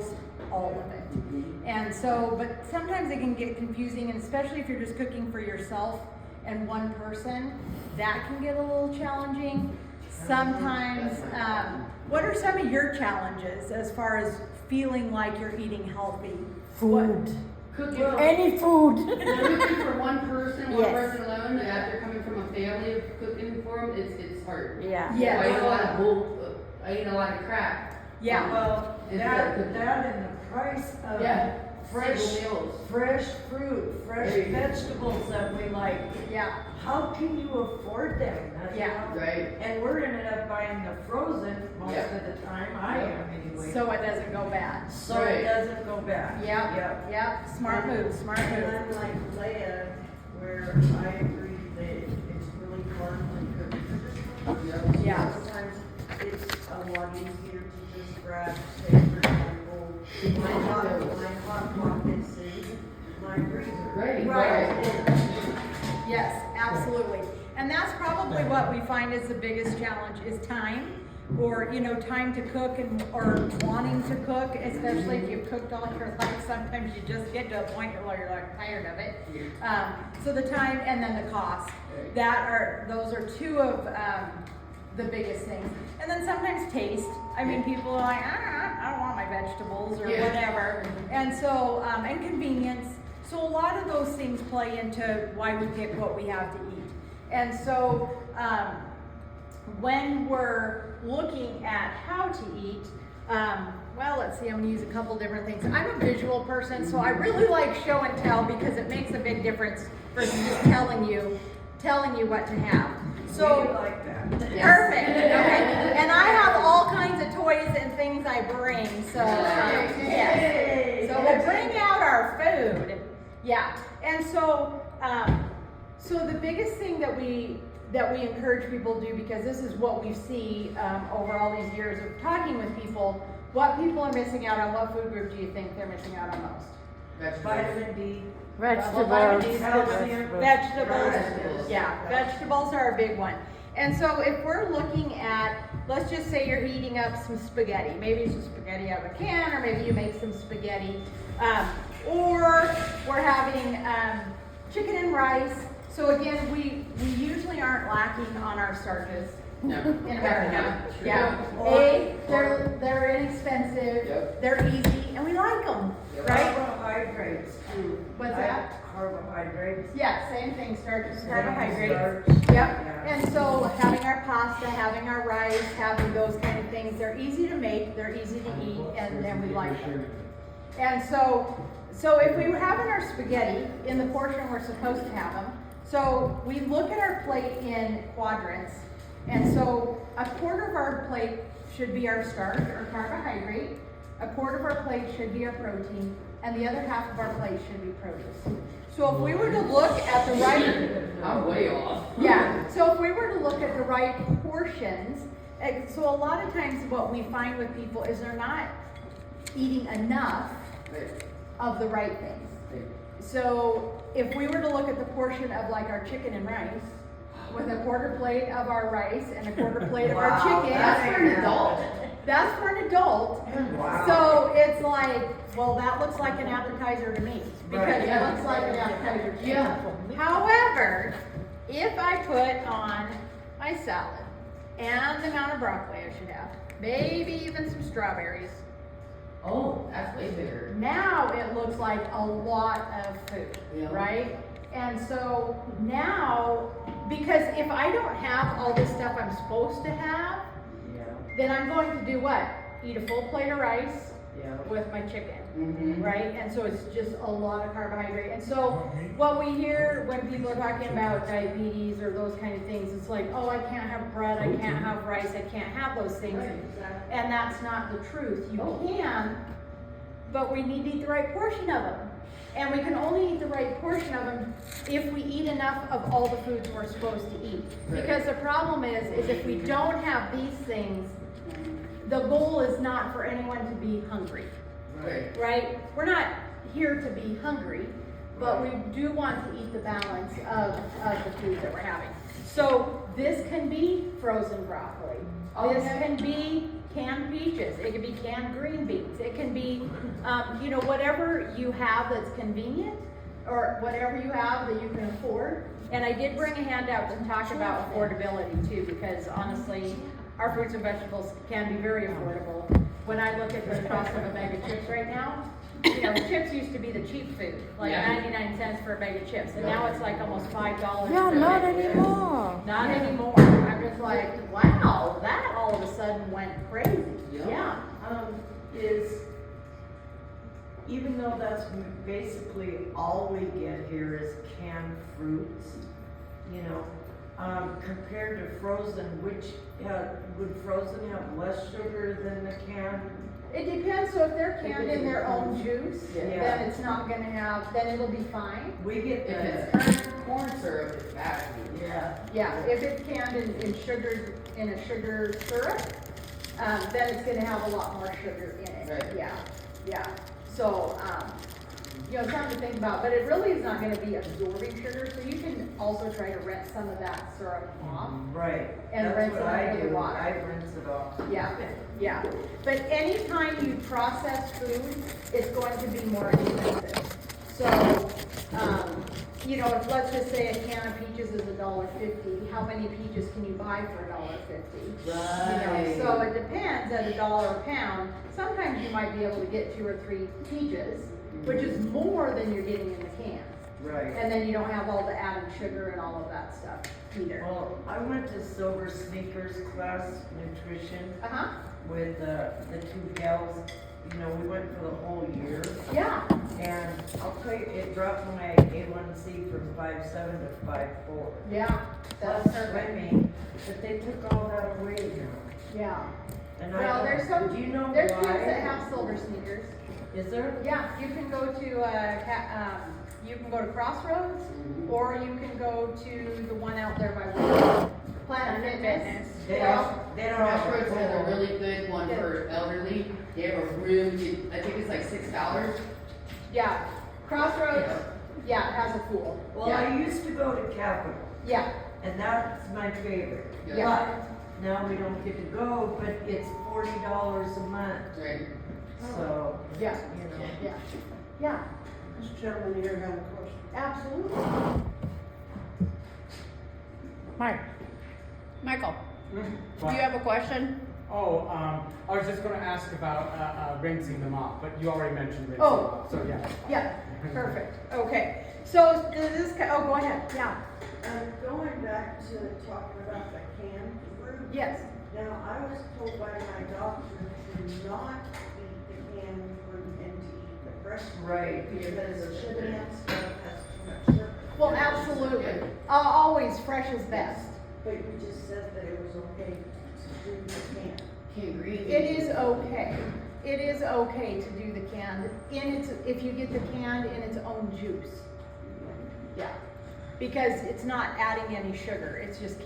almost all of it. And so, but sometimes it can get confusing, and especially if you're just cooking for yourself and one person, that can get a little challenging. Sometimes, what are some of your challenges as far as feeling like you're eating healthy? Food. Cooking Any food. cooking for one person Yes. alone, and after coming from a family of cooking for them, it's hard. Yeah. Yeah. I eat a lot of bull, I eat a lot of crap. Yeah. Well, It's that like- and the price of Yeah. fresh Single meals. fruit, fresh There you go. vegetables that we like. Yeah. How can you afford them? Yeah. Right. And we're ended up buying the frozen most Yeah. of the time. I am anyway. So it doesn't go bad. So Right. it doesn't go bad. Yep. Yep. Smart move. Smart And move. I'm like Leah, where I agree that it's really fun to cook. Yeah. Sometimes it's a lot easier to just grab, say, for example, my hot pockets and my freezer. Right. Right. Yes, absolutely. And that's probably what we find is the biggest challenge is time, or time to cook or wanting to cook, especially if you've cooked all your life. Sometimes you just get to a point where you're like tired of it. So the time and then the cost. Those are two of the biggest things. And then sometimes taste. I mean, people are like, I don't want my vegetables or whatever. And so, and convenience. So a lot of those things play into why we pick what we have to eat. And so when we're looking at how to eat, well, let's see, I'm gonna use a couple different things. I'm a visual person, so I really like show and tell because it makes a big difference versus just telling you what to have. So, We like that. perfect, okay. And I have all kinds of toys and things I bring, so, yes. So we'll bring out our food. Yeah, and so, so the biggest thing that we encourage people to do, because this is what we see over all these years of talking with people, what people are missing out on. What food group do you think they're missing out on most? Vitamin D. Vegetables. Vegetables. Yeah, vegetables are a big one. And so if we're looking at, let's just say you're heating up some spaghetti, maybe some spaghetti out of a can, or maybe you make some spaghetti, or we're having chicken and rice. So again, we usually aren't lacking on our starches No. in America. True. Yeah. They're inexpensive, Yep. they're easy, and we like them, Yep. right? Carbohydrates too. What's that? Carbohydrates. Yeah, same thing, starches, carbohydrates. Starch. Yep, Yeah. and so having our pasta, having our rice, having those kind of things, they're easy to make, they're easy to eat, and we like them. And so if we were having our spaghetti in the portion we're supposed to have them, so we look at our plate in quadrants, and so a quarter of our plate should be our starch or carbohydrate, a quarter of our plate should be our protein, and the other half of our plate should be produce. So if we were to look at the right, I'm way off. yeah, so if we were to look at the right portions, so a lot of times what we find with people is they're not eating enough Right. of the right things. Right. So if we were to look at the portion of like our chicken and rice, with a quarter plate of our rice and a quarter plate of our Wow, chicken. That's for an adult. That's for an adult. Wow. So it's like, well, that looks like an appetizer to me, because Right, it yeah. looks like an appetizer to me. Yeah. However, if I put on my salad and the amount of broccoli I should have, maybe even some strawberries, Oh, that's way bigger. now it looks like a lot of food, Yeah. right? And so now, because if I don't have all this stuff I'm supposed to have, Yeah. then I'm going to do what? Eat a full plate of rice Yeah. with my chicken, Mm-hmm. right? And so it's just a lot of carbohydrate. And so what we hear when people are talking about diabetes or those kind of things, it's like, oh, I can't have bread, I can't have rice, I can't have those things. Right, exactly. And that's not the truth. You Oh. can, but we need to eat the right portion of them. And we can only eat the right portion of them if we eat enough of all the foods we're supposed to eat. Right. Because the problem is if we don't have these things, the goal is not for anyone to be hungry, Right. right? We're not here to be hungry, but we do want to eat the balance of the food that we're having. So this can be frozen broccoli. This Okay. can be canned peaches, it could be canned green beans, it can be, you know, whatever you have that's convenient, or whatever you have that you can afford. And I did bring a handout to talk about affordability too, because honestly, our fruits and vegetables can be very affordable. When I look at the cost of a bag of chips right now, you know, chips used to be the cheap food, like Yeah. 99 cents for a bag of chips, and now it's like almost $5. Yeah, for a not bag of chips. anymore. Not anymore. I'm just like, wow, that all of a sudden went crazy. Yeah. Yeah. Is, even though that's basically all we get here is canned fruits, you know, compared to frozen, which, would frozen have less sugar than the canned? It depends, so if they're canned in their own juice, Yeah. then it's not gonna have, then it'll be fine. We get If the, it's corn syrup, it's bad. yeah, Yeah, if it's canned in sugar, in a sugar syrup, then it's gonna have a lot more sugar in it. Right. Yeah, yeah. So, you know, something to think about, but it really is not gonna be absorbing sugar, so you can also try to rinse some of that syrup off. right, And that's rinse what it I under the do, water. I rinse it off. Yeah, yeah. But anytime you process food, it's going to be more expensive. So, you know, if let's just say a can of peaches is $1.50, how many peaches can you buy for $1.50? You Right. know, so it depends, at $1 a pound, sometimes you might be able to get 2 or 3 peaches, which is more than you're getting in the can. Right. And then you don't have all the added sugar and all of that stuff either. Well, I went to Silver Sneakers class, nutrition, Uh-huh, with the two gals. You know, we went for the whole year, yeah, and I'll tell you, it dropped my A1C from 5.7 to 5.4. yeah, that's Plus perfect, swimming, but they took all that away now. yeah. And Well, I there's thought, some, do you know there's why? kids that have silver sneakers. Is there? Yeah, you can go to, you can go to Crossroads, or you can go to the one out there by Planet Fitness. They Well, don't have Crossroads has a a really good one for elderly. They have a really good, I think it's like $6. yeah, Crossroads, yeah, it has a pool. Well, I used to go to Capital, Yeah, and that's my favorite. Yeah. But now we don't get to go, but it's $40 a month, Right. so, yeah, you know. yeah, yeah, This gentleman here had a question. absolutely. Mike. Michael, do What? you have a question? Oh, I was just gonna ask about rinsing them off, but you already mentioned rinsing Oh. them off, so yeah. Yeah, perfect, okay. So, does this, oh, go ahead, yeah, Going back to talking about the canned fruit. yes, Now, I was told by my doctor to not eat the canned fruit and to eat the fresh fruit. Right. Because the canned stuff has too much sugar. well, absolutely, always fresh is best. But you just said that it was okay to do the canned. Canned green. It is okay. It is okay to do the canned in its, if you get the canned in its own juice. Yeah, because it's not adding any sugar. It's just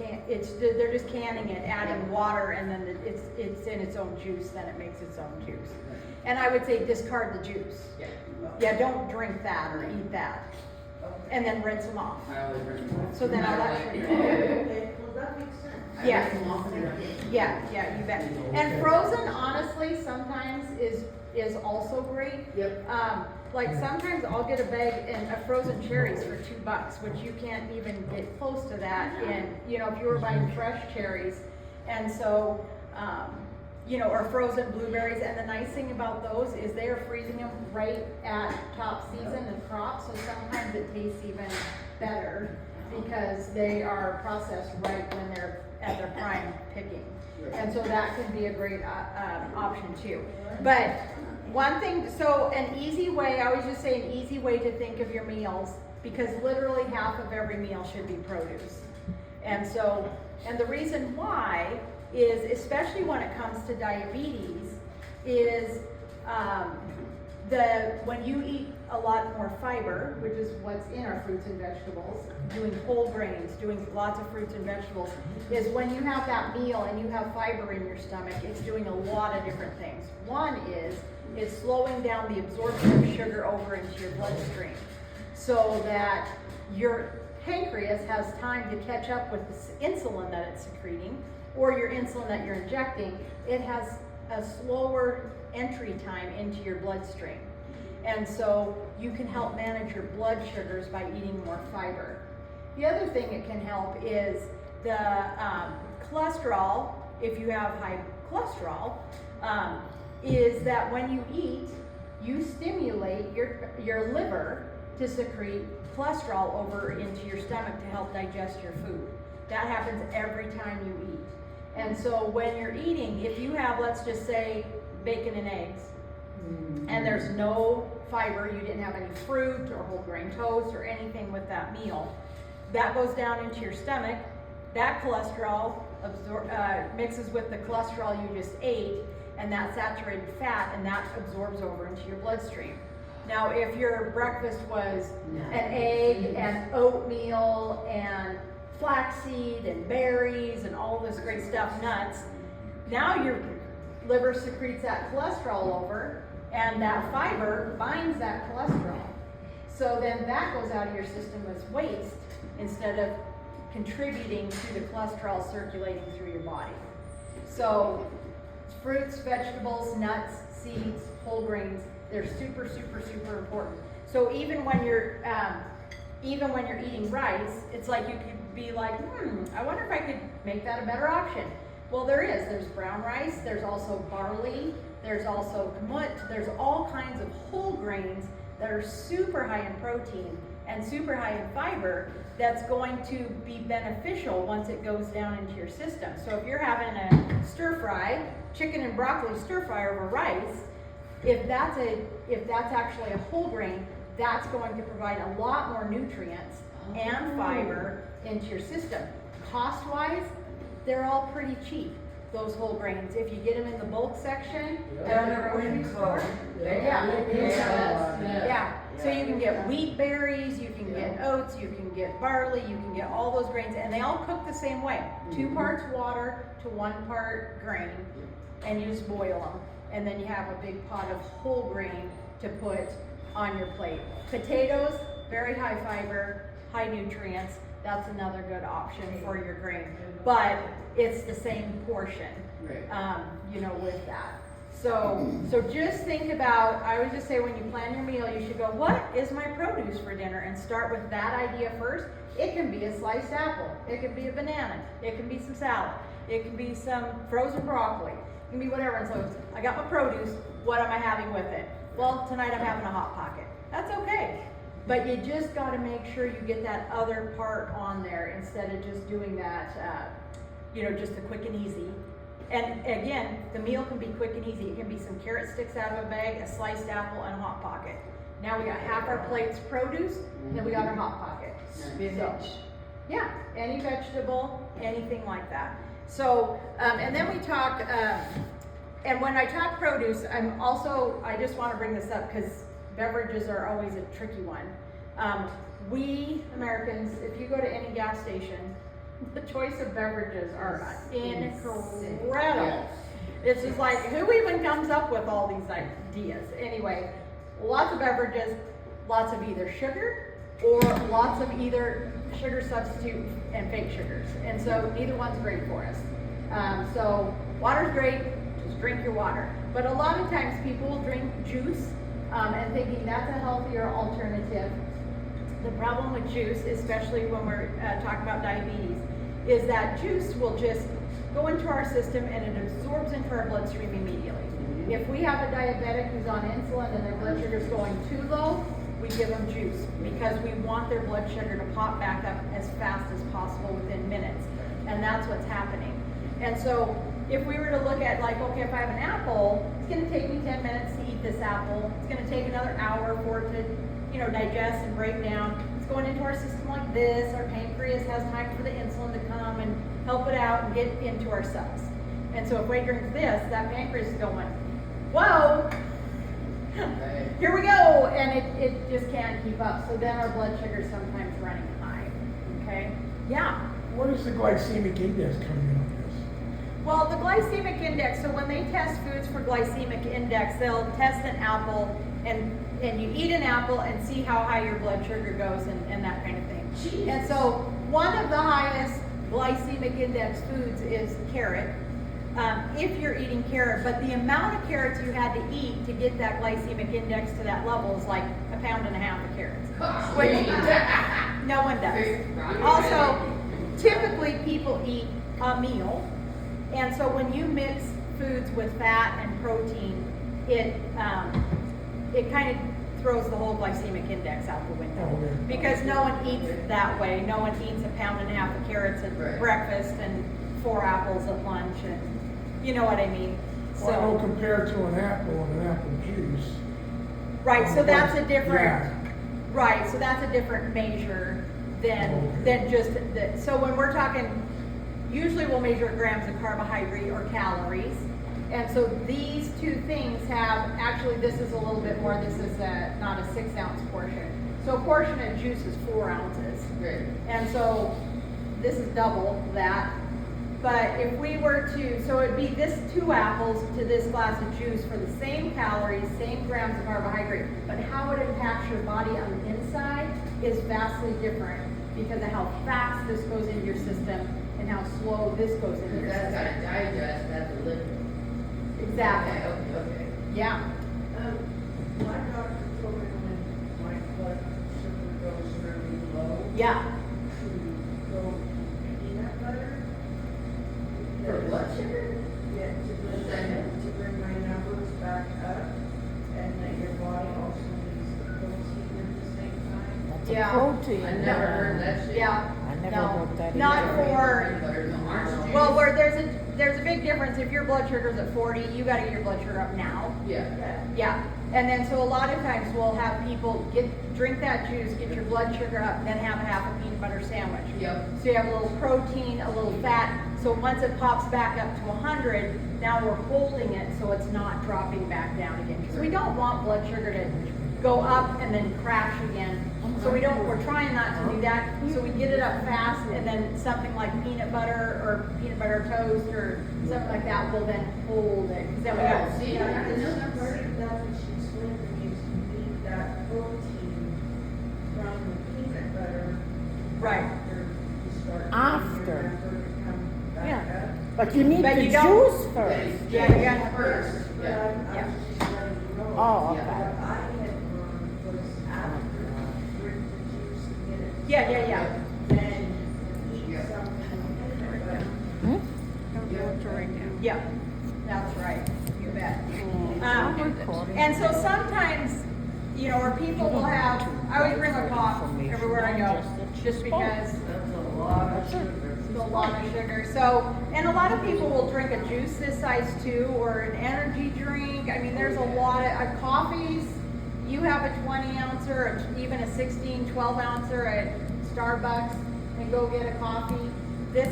they're just canning it, adding water, and then it's in its own juice. Then it makes its own juice. And I would say discard the juice. Yeah. Yeah, don't drink that or eat that, and then rinse them off. I always rinse them off. So then I'll No let matter you- what. Okay, well, that makes sense. I Yeah. rinse them off and then- Yeah, you bet. And frozen, honestly, sometimes is also great. Yep. Like sometimes I'll get a bag of frozen cherries for $2, which you can't even get close to that in, you know, if you were buying fresh cherries. And so, you know, or frozen blueberries. And the nice thing about those is they are freezing them right at top season and crop. So sometimes it tastes even better because they are processed right when they're at their prime picking. And so that can be a great option too. But one thing, so an easy way, I always just say an easy way to think of your meals, because literally half of every meal should be produce. And so, and the reason why is, especially when it comes to diabetes, is when you eat a lot more fiber, which is what's in our fruits and vegetables, doing whole grains, doing lots of fruits and vegetables, is when you have that meal and you have fiber in your stomach, it's doing a lot of different things. One is, it's slowing down the absorption of sugar over into your bloodstream, so that your pancreas has time to catch up with the insulin that it's secreting, or your insulin that you're injecting. It has a slower entry time into your bloodstream. And so you can help manage your blood sugars by eating more fiber. The other thing it can help is the cholesterol, if you have high cholesterol, is that when you eat, you stimulate your liver to secrete cholesterol over into your stomach to help digest your food. That happens every time you eat. And so when you're eating, if you have, let's just say, bacon and eggs, and there's no fiber, you didn't have any fruit or whole grain toast or anything with that meal, that goes down into your stomach. That cholesterol mixes with the cholesterol you just ate, and that saturated fat, and that absorbs over into your bloodstream. Now, if your breakfast was an egg and oatmeal and flaxseed and berries and all this great stuff, nuts, now your liver secretes that cholesterol over, and that fiber binds that cholesterol. So then that goes out of your system as waste instead of contributing to the cholesterol circulating through your body. So fruits, vegetables, nuts, seeds, whole grains, they're super, super, super important. So even when you're eating rice, it's like you could be like, I wonder if I could make that a better option. Well, there is. There's brown rice, there's also barley, there's also kamut, there's all kinds of whole grains that are super high in protein and super high in fiber that's going to be beneficial once it goes down into your system. So if you're having a stir fry, chicken and broccoli stir fry over rice, if that's actually a whole grain, that's going to provide a lot more nutrients and fiber into your system. Cost-wise, they're all pretty cheap, those whole grains. If you get them in the bulk section at the grocery store, yeah. So you can get wheat berries, you can get oats, you can get barley, you can get all those grains, and they all cook the same way. 2 parts water to 1 part grain, and you just boil them. And then you have a big pot of whole grain to put on your plate. Potatoes, very high fiber, high nutrients. That's another good option for your grain. But it's the same portion, with that. So just think about, I always just say when you plan your meal, you should go, what is my produce for dinner? And start with that idea first. It can be a sliced apple. It can be a banana. It can be some salad. It can be some frozen broccoli. It can be whatever. And so I got my produce. What am I having with it? Well, tonight I'm having a Hot Pocket. That's okay. But you just got to make sure you get that other part on there instead of just doing that, just the quick and easy. And again, the meal can be quick and easy. It can be some carrot sticks out of a bag, a sliced apple, and a Hot Pocket. Now we got half our plates produce, and then we got our Hot Pocket. Spinach. Yeah, any vegetable, anything like that. So, and then we talk, and when I talk produce, I just want to bring this up because beverages are always a tricky one. We Americans, if you go to any gas station, the choice of beverages are incredible. It's just like, who even comes up with all these ideas? Anyway, lots of beverages, lots of either sugar or lots of either sugar substitute and fake sugars. And so neither one's great for us. So water's great, just drink your water. But a lot of times people will drink juice and thinking that's a healthier alternative. The problem with juice, especially when we're talking about diabetes, is that juice will just go into our system and it absorbs into our bloodstream immediately. If we have a diabetic who's on insulin and their blood sugar is going too low, we give them juice because we want their blood sugar to pop back up as fast as possible within minutes. And that's what's happening. And so if we were to look at like, okay, if I have an apple, it's going to take me 10 minutes to eat this apple. It's going to take another hour for it to digest and break down. It's going into our system like this. Our pancreas has time for the insulin to come and help it out and get into our cells. And so if we drink this, that pancreas is going, whoa, here we go. And it just can't keep up. So then our blood sugar is sometimes running high. Okay? Yeah. What is the glycemic index coming on this? Well, the glycemic index, so when they test foods for glycemic index, they'll test an apple and you eat an apple and see how high your blood sugar goes and that kind of thing. Jeez. And so one of the highest glycemic index foods is carrot. if you're eating carrot, but the amount of carrots you had to eat to get that glycemic index to that level is like 1.5 pounds of carrots. Which no one does. Also, typically people eat a meal, and so when you mix foods with fat and protein, it kind of throws the whole glycemic index out the window. Okay. Because no one eats that way. No one eats 1.5 pounds of carrots at Right. breakfast and 4 apples at lunch, and you know what I mean. Well, no, compared to an apple and an apple juice. Right, so that's a different, Yeah. right, so that's a different measure Okay. than just the, so when we're talking, usually we'll measure grams of carbohydrate or calories. And so these two things have, actually this is a little bit more, this is not a 6-ounce portion. So a portion of juice is 4 ounces. Great. And so this is double that. But if we were to, so it'd be this 2 apples to this glass of juice for the same calories, same grams of carbohydrate, but how it impacts your body on the inside is vastly different because of how fast this goes into your system and how slow this goes into your That's system. gotta digest, that's a liquid. Exactly, Okay. yeah. My doctor told me when my blood sugar goes really low, Yeah, to go peanut butter. For blood sugar? Yeah, to bring my numbers back up, and that your body also needs protein at the same time. That's Yeah. a protein. I never heard that shit. yeah. I never No, heard that not either. for, Butter, no orange juice. well, where there's a big difference. If your blood sugar's at 40, you gotta get your blood sugar up now. Yeah. Yeah, and then so a lot of times we'll have people drink that juice, get your blood sugar up, then have a half a peanut butter sandwich. Yep. So you have a little protein, a little fat, so once it pops back up to 100, now we're holding it so it's not dropping back down again. Because we don't want blood sugar to go up and then crash again. So we're trying not to do that, so we get it up fast, and then something like peanut butter or peanut butter toast or something like that will then hold it. 'Cause then we got, Oh, see, I didn't know that part. That's what she explained to me, is you need that protein from the peanut butter. Right. After you start. After. Your number to come back Yeah. up. But you need But the you don't- juice first. Yeah, you got it first. But Yeah. Yeah. I'm just letting you know. Oh, Yeah. okay. What I had learned was after you drink the juice and get it. yeah. Then eat Yeah. something with peanut butter. Hmm? Yeah, that's right, you bet. I'm recording. And so sometimes, you know, or people will have, I always bring a cough everywhere I go, just because That's a lot of sugar. it's a lot of sugar. So, and a lot of people will drink a juice this size too, or an energy drink. I mean, there's a lot of coffees. You have a 20 ouncer, or even a 16, 12 ouncer at Starbucks, and go get a coffee. This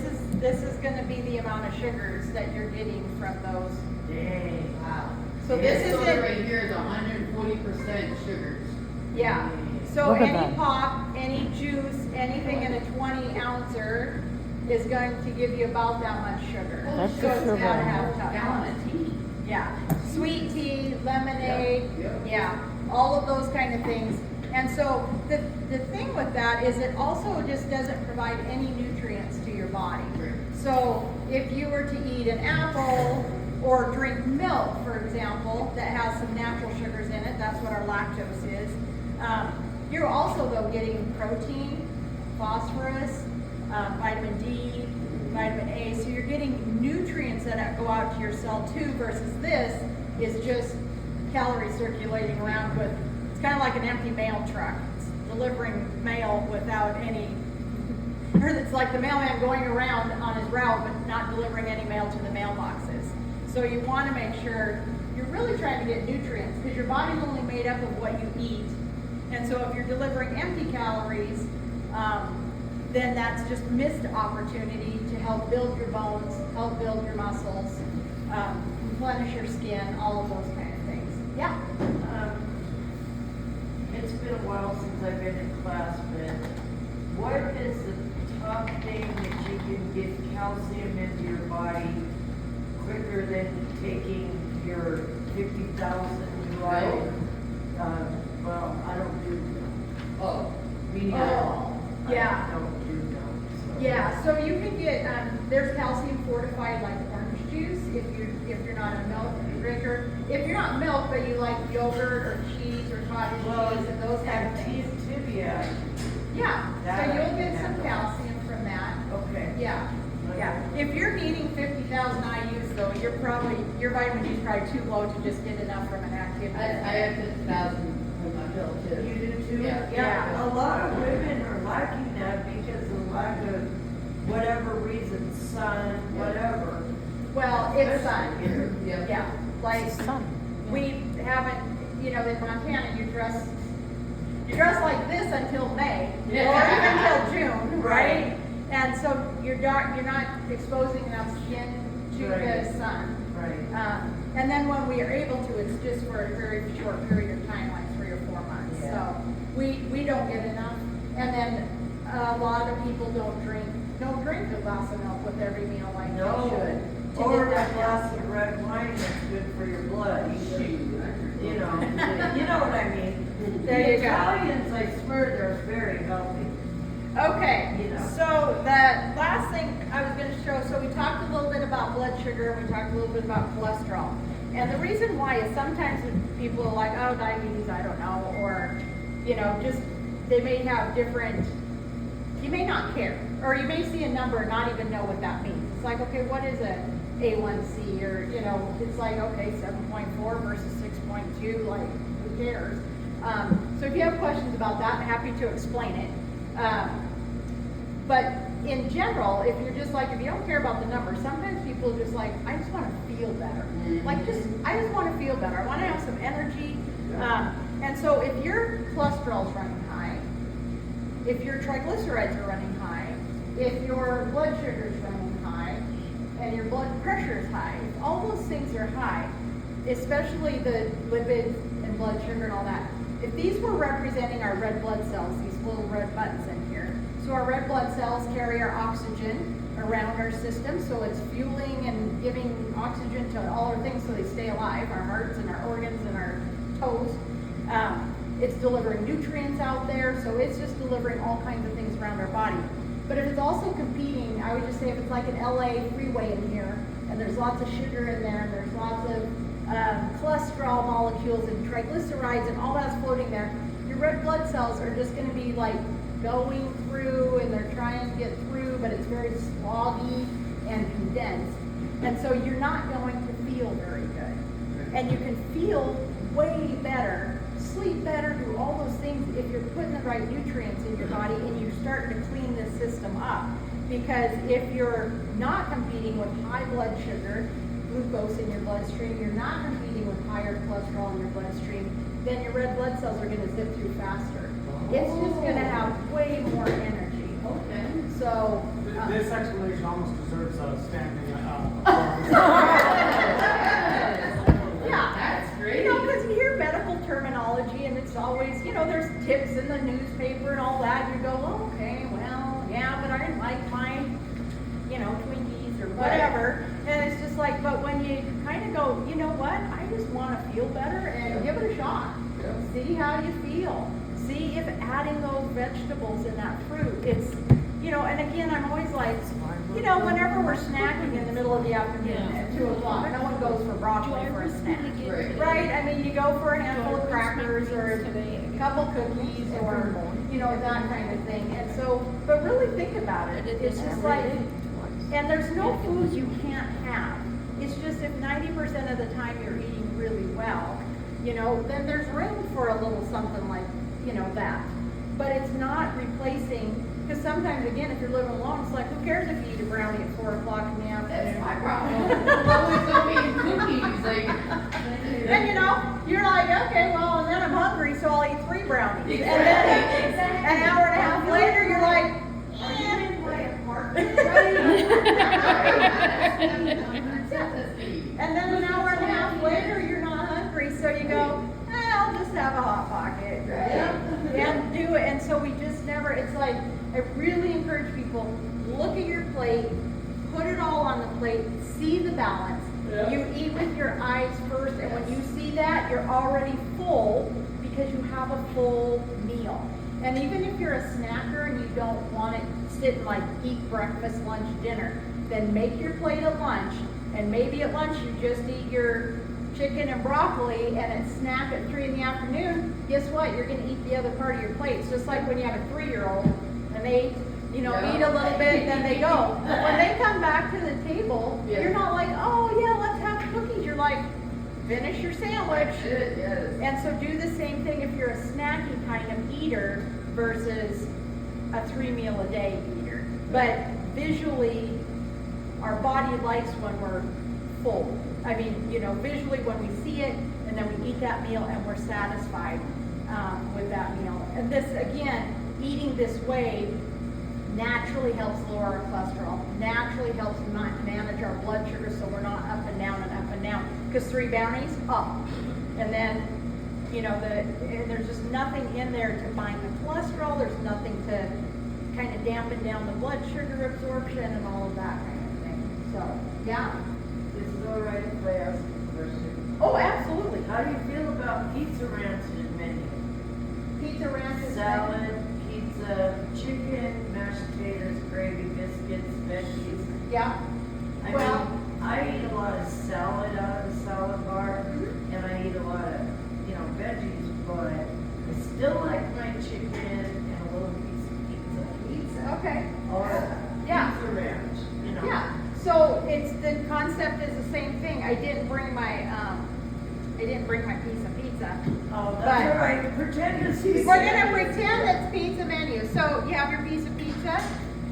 is gonna be the amount of sugars that you're getting from those. Dang. Wow. So this is soda it. right here is 140% sugars. Yeah, so Look at any that. pop, any juice, anything in a 20 ouncer is going to give you about that much sugar. That's So the it's sugar. gotta have tough. Gallon of tea. Yeah, sweet tea, lemonade, Yep, yep. yeah, all of those kind of things. And so the thing with that is it also just doesn't provide any nutrients to your body. Right. So if you were to eat an apple or drink milk, for example, that has some natural sugars in it, that's what our lactose is. You're also though getting protein, phosphorus, vitamin D, vitamin A, so you're getting nutrients that go out to your cell too, versus this is just calories circulating around with, it's kind of like an empty mail truck. It's delivering mail without any, or it's like the mailman going around on his route but not delivering any mail to the mailboxes. So you want to make sure you're really trying to get nutrients because your body's only made up of what you eat. And so if you're delivering empty calories, then that's just missed opportunity to help build your bones, help build your muscles, replenish your skin, all of those kind of things. Yeah. It's been a while since I've been in class, but what is the top thing that you can get calcium into your body quicker than taking your 50,000 Milk? Well, I don't do milk. Oh. Meaning Oh, yeah. I don't do milk. So. Yeah, so you can get, there's calcium fortified like orange juice, if you're not a milk drinker. If you're not milk, but you like yogurt or cheese or cottage cheese and those kind of things. Tibia, Yeah, That so I you'll can get some handle. calcium from that. okay. Yeah, yeah. If you're needing 50,000 IUs though, your vitamin D is probably too low to just get enough from an activity. I have 50,000 from my pill too. You do too? Yeah. Yeah. A lot of women are liking that because of lack of whatever reason, sun, whatever. Well, it's Especially here. sun. Yep. Yeah, like, we haven't, in Montana, you dress like this until May, or even till June, right? And so you're not exposing enough skin to Right. the sun. Right. And then when we are able to, it's just for a very short period of time, like 3 or 4 months. Yeah. So we don't get enough. And then a lot of people don't drink a glass of milk with every meal like No. they should. To Or get a that glass calcium. of red wine that's good for your blood. You know what I mean? There The you go. Italians, I swear, they're very healthy. Okay, You know. so the last thing I was gonna show, so we talked a little bit about blood sugar, and we talked a little bit about cholesterol. And the reason why is sometimes when people are like, oh, diabetes, I don't know, or, just, they may have different, you may not care, or you may see a number and not even know what that means. It's like, okay, what is a A1C, or, it's like, okay, 7.4 versus 6.2, like, who cares? So if you have questions about that, I'm happy to explain it. But in general, if you're just like, if you don't care about the numbers, sometimes people are just like, I just want to feel better. Like, I just want to feel better. I want to have some energy. And so if your cholesterol's running high, if your triglycerides are running high, if your blood sugar's running high, and your blood pressure is high, if all those things are high, especially the lipids and blood sugar and all that, if these were representing our red blood cells, these little red buttons in here, so our red blood cells carry our oxygen around our system, so it's fueling and giving oxygen to all our things so they stay alive, our hearts and our organs and our toes. It's delivering nutrients out there, so it's just delivering all kinds of things around our body. But if it's also competing, I would just say if it's like an LA freeway in here, and there's lots of sugar in there, and there's lots of cholesterol molecules and triglycerides and all that's floating there, your red blood cells are just going to be like going through, and they're trying to get through, but it's very sloggy and condensed. And so you're not going to feel very good. And you can feel way better, sleep better, do all those things if you're putting the right nutrients in your body and you're starting to clean this system up. Because if you're not competing with high blood sugar, glucose in your bloodstream, you're not competing with higher cholesterol in your bloodstream, then your red blood cells are going to zip through faster. It's just going to have way more energy. Okay. So, This explanation almost deserves a standing yeah. That's great. Because you hear medical terminology and it's always, there's tips in the newspaper and all that. You go, oh, okay, well, yeah, but I didn't like mine, Twinkies or whatever. And it's just like, but when you kind of go, you know what, I just want to feel better and give it a shot. See how you feel. See if adding those vegetables in that fruit, it's, and again, I'm always like, whenever we're snacking in the middle of the afternoon at 2 o'clock, no one goes for broccoli for a snack. Right? I mean, you go for a handful of crackers or a couple cookies or, that kind of thing. And so, but really think about it. It's just like, and there's no food you can't have. It's just if 90% of the time you're eating really well, then there's room for a little something like, that. But it's not replacing, because sometimes, again, if you're living alone, it's like, who cares if you eat a brownie at 4 o'clock in the afternoon? That's my problem. Always don't eat cookies, like. And you're like, okay, well, and then I'm hungry, so I'll eat 3 brownies. And then an hour and a half later, you're like, and then an hour and a half later, you're not hungry, so you go, I'll just have a Hot Pocket, right? And do it. And so we just never, it's like, I really encourage people, look at your plate, put it all on the plate, see the balance. You eat with your eyes first, and when you see that, you're already full because you have a full meal. And even if you're a snacker and you don't want to sit and like eat breakfast, lunch, dinner, then make your plate at lunch, and maybe at lunch you just eat your chicken and broccoli and it's snack at 3 in the afternoon, guess what? You're gonna eat the other part of your plate. It's just like when you have a 3-year-old and they, you know, Yeah. eat a little bit, then they go. When they come back to the table, Yeah. you're not like, oh yeah, let's have cookies. You're like, finish your sandwich. That's it, yes. And so do the same thing if you're a snacky kind of eater versus a 3-meal-a-day eater. But visually, our body likes when we're full. I mean, you know, visually when we see it and then we eat that meal and we're satisfied with that meal. And this, again, eating this way naturally helps lower our cholesterol, naturally helps manage our blood sugar so we're not up and down and up and down. Because 3 bounties, up. And then, you know, and there's just nothing in there to bind the cholesterol, there's nothing to kind of dampen down the blood sugar absorption and all of that kind of thing. So, yeah. Is it all right if I ask a question? Oh, absolutely. How do you feel about pizza rancid menu? Pizza ranch is Salad, pizza, chicken, mashed potatoes, gravy, biscuits, veggies. Yeah. I Well- mean, I eat a lot of salad out of the salad bar, and I eat a lot of, you know, veggies, but I still like my chicken and a little piece of pizza. Pizza. Okay. Or Yeah. pizza ranch, you know. Yeah. So it's, the concept is the same thing. I didn't bring my piece of pizza. Oh, But- that's all right. Pretend it's pizza. We're gonna pretend it's pizza menu. So you have your piece of pizza,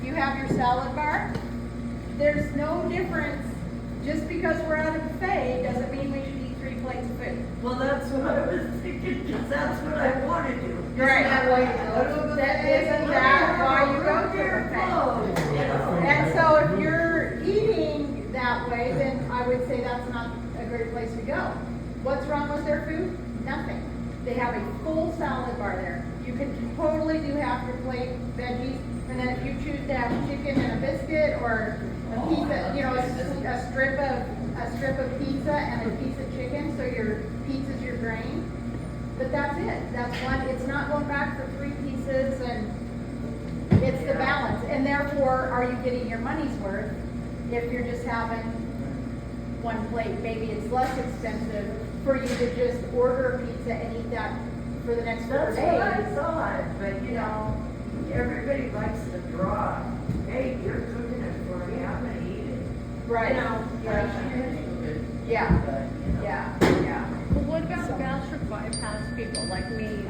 you have your salad bar. There's no difference, just because we're at a buffet, doesn't mean we should eat 3 plates of food. Well, that's what I was thinking, because that's what I want to do. Right. Isn't that why you go to a buffet? Isn't that why you go to a buffet? And so if you're eating that way, then I would say that's not a great place to go. What's wrong with their food? Nothing. They have a full salad bar there. You can totally do half your plate veggies, and then if you choose to have chicken and a biscuit or a pizza, you know, a strip of pizza and a piece of chicken, so your pizza's your grain. But that's it. That's one. It's not going back for 3 pieces, and it's the balance. And therefore, are you getting your money's worth if you're just having 1 plate? Maybe it's less expensive for you to just order a pizza and eat that for the next 4 That's what I days. thought, but you know, everybody likes the draw. Hey, you're cooking it for me, I'm gonna eat it. Right. You know, Right. Yeah. but, you know. Yeah. Well, what about So- gastric bypass people like me?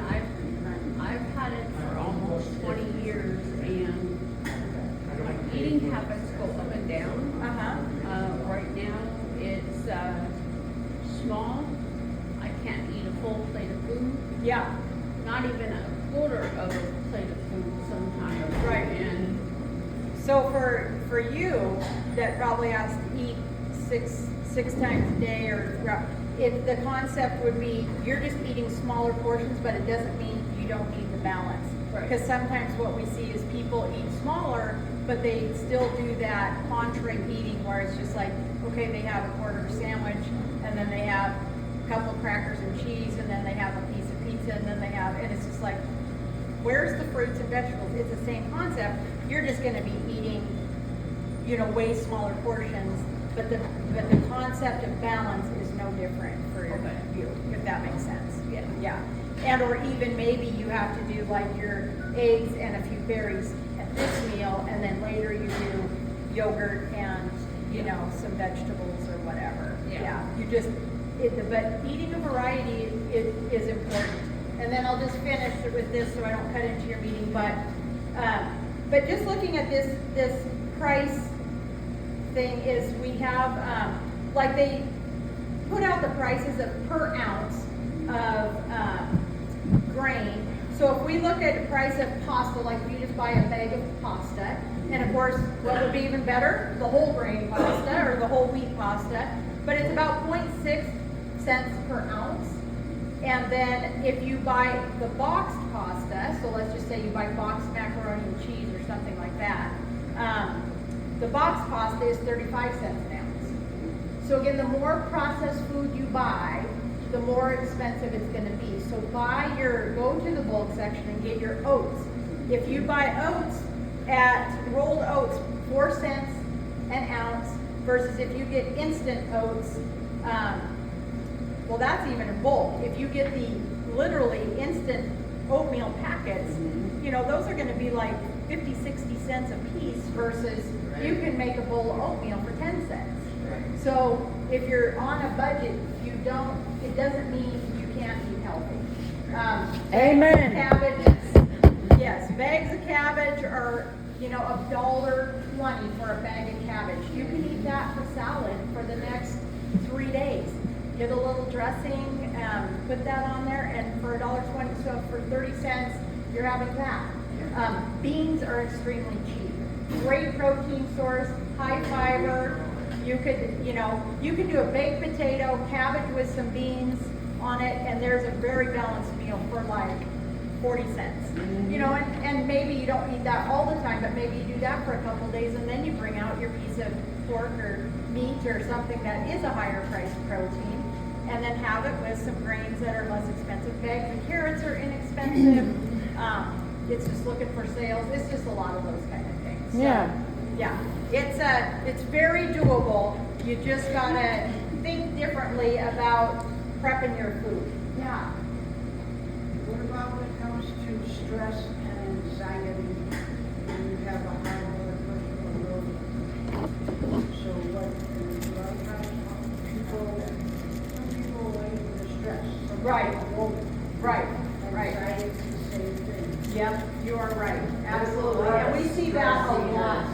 I've had it for almost 20 years, and my eating habits go up and down. Uh-huh. Right now, it's small. I can't eat a full plate of food, Yeah. not even a quarter of a plate of food sometimes. Right. And So for you, that probably has to eat six times a day, or the concept would be you're just eating smaller portions, but it doesn't mean you don't need the balance. Right. Because sometimes what we see is people eat smaller, but they still do that entree eating where it's just like, okay, they have a quarter sandwich, and then they have a couple crackers and cheese, and then they have a piece of pizza, and then they have, and it's just like, where's the fruits and vegetables? It's the same concept. You're just gonna be eating, you know, way smaller portions, but the concept of balance is no different for you, if that makes sense. Yeah. And or even maybe you have to do like your eggs and a few berries at this meal, and then later you do yogurt and, you know, some vegetables or whatever. Yeah. You just, but eating a variety is important. And then I'll just finish with this so I don't cut into your meeting, but just looking at this price thing is we have, like they put out the prices of per ounce of grain. So if we look at the price of pasta, like if you just buy a bag of pasta, and of course, what would be even better? The whole grain pasta or the whole wheat pasta, but it's about 0.6 cents per ounce. And then if you buy the boxed pasta, so let's just say you buy boxed macaroni and cheese or something like that, the boxed pasta is 35 cents an ounce. So again, the more processed food you buy, the more expensive it's gonna be. So go to the bulk section and get your oats. If you buy oats rolled oats, 4 cents an ounce, versus if you get instant oats, well, that's even in bulk. If you get the literally instant oatmeal packets, you know, those are gonna be like 50, 60 cents a piece versus you can make a bowl of oatmeal for 10 cents. So if you're on a budget, it doesn't mean you can't eat healthy. Amen. Cabbage, yes, bags of cabbage are, you know, $1.20 for a bag of cabbage. You can eat that for salad for the next 3 days. Get a little dressing, put that on there, and for $1.20, so for 30 cents, you're having that. Beans are extremely cheap. Great protein source, high fiber. You could, you know, you can do a baked potato, cabbage with some beans on it, and there's a very balanced meal for like 40 cents. You know, and maybe you don't eat that all the time, but maybe you do that for a couple of days, and then you bring out your piece of pork or meat or something that is a higher priced protein, and then have it with some grains that are less expensive. Bags of carrots are inexpensive. It's just looking for sales. It's just a lot of those kind of things. So, Yeah. yeah, it's very doable. You just gotta think differently about prepping your food. Yeah. What about when it comes to stress and anxiety, when you have a high blood pressure or low? So what, a lot of times, some people are in the stress. Some Right. people won't. Right. Anxiety is the same thing. Yep, you are right, absolutely, and we see that a lot.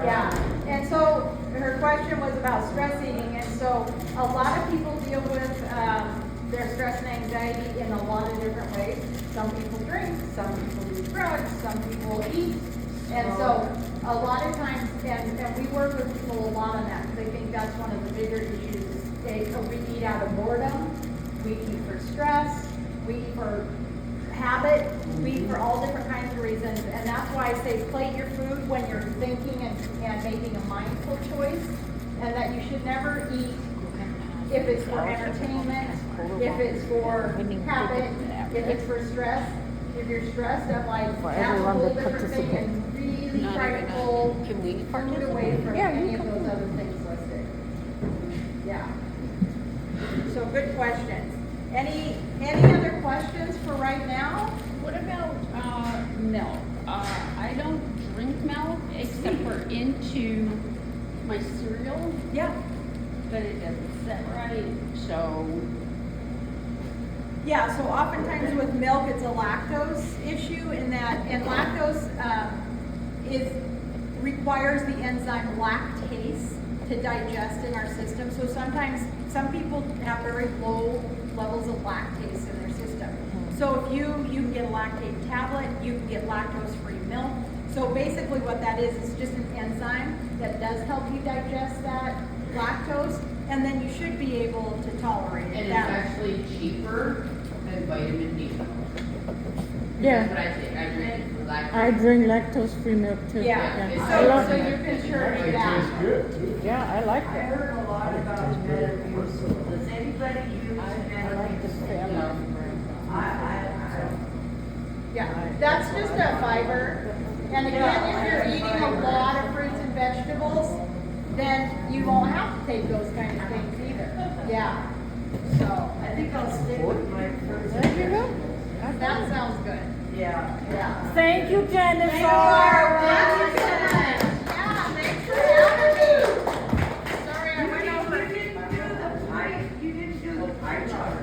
Yeah, and so her question was about stress eating, and so a lot of people deal with their stress and anxiety in a lot of different ways. Some people drink, some people use drugs, some people eat, and so a lot of times, and we work with people a lot on that, because I think that's one of the bigger issues. We eat out of boredom, we eat for stress, we eat for habit, we eat for all different kinds of reasons, and that's why I say plate your food when you're thinking and making a mindful choice, and that you should never eat if it's for entertainment, if it's for habit, if it's for stress. If you're stressed, I'm like, For that's a everyone whole that different thing, and really try to pull food away from any of those other things listed. Yeah. So good questions. Any other questions for right now? What about, milk? I don't drink milk except for into my cereal, Yeah. but it doesn't set right, so. Yeah, so oftentimes with milk, it's a lactose issue and lactose requires the enzyme lactase to digest in our system. So sometimes, some people have very low levels of lactase in their system. So if you can get a lactate tablet, you can get lactose-free milk. So basically what that is just an enzyme that does help you digest that lactose, and then you should be able to tolerate it. And it's actually cheaper than vitamin D. Yeah. That's what I take. I drink it for lactose. I drink lactose-free milk too. Yeah, I love so it. you can sure do Actually, it that. tastes good too. Yeah, I like I that. heard a lot about Metamucil. Does anybody use Metamucil? I don't. Yeah, that's just a fiber. And again, if you're eating a lot of fruits and vegetables, then you won't have to take those kind of things either. Yeah, so, I think I'll stick with my first. There you go. that sounds good. Yeah. Thank you, Jennifer. Thank you so much. Yeah, thanks for having me. Sorry I went over. You didn't do the pie chart.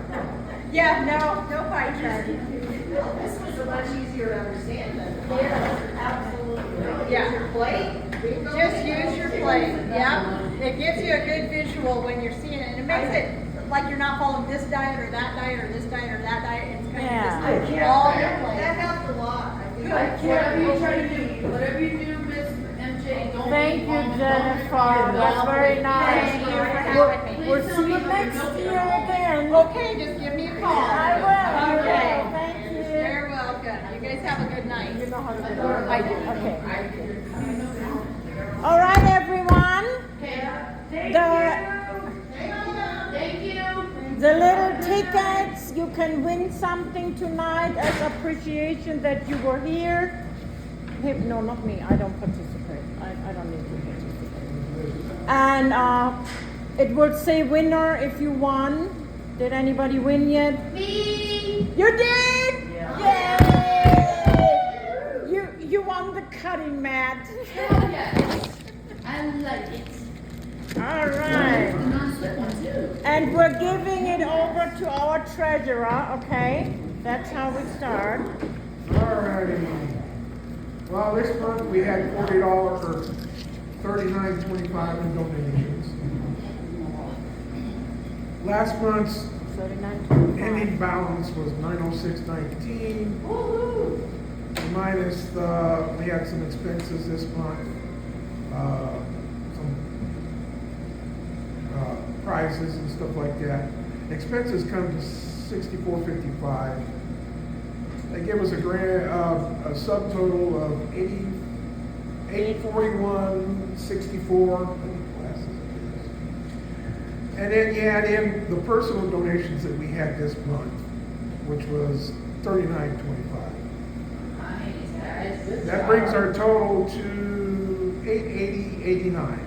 Yeah, no pie chart. This was a much easier to understand than the pie chart. Absolutely. Yeah. Your plate? Just use your plate, yeah. It gives you a good visual when you're seeing it, and it makes it like you're not following this diet or that diet or this diet or that diet. It's kind Yeah. of just all your plate. That helped a lot. I think. Whatever you try to do, whatever you do, Miss MJ, don't. Thank eat you, almond Jennifer. milk. That's very nice. Thank you for having me. We'll see you next year again. Okay, just give me a call. I will. Okay. Thank you. You're welcome. You guys have a good night. You know how to do that? I do. Okay. All right, everyone. Thank you. The little tickets, you can win something tonight as appreciation that you were here. Hey, no, not me. I don't participate. I don't need to participate. And it would say winner if you won. Did anybody win yet? Me! You did? Yeah. Yay! You won the cutting mat. Hell yes. I like it. All The right. non-slip one too. And we're giving it over to our treasurer, okay? That's how we start. Alrighty. Well, this month we had $40 or $39.25 in donations. Last month's ending balance was $906.19. Woo-hoo. Minus we had some expenses this month, some prizes and stuff like that. Expenses come to $64.55. They give us a subtotal of $841.64. And then you add in the personal donations that we had this month, which was $39.25. Nice, guys. Good That job. brings our total to $880.89.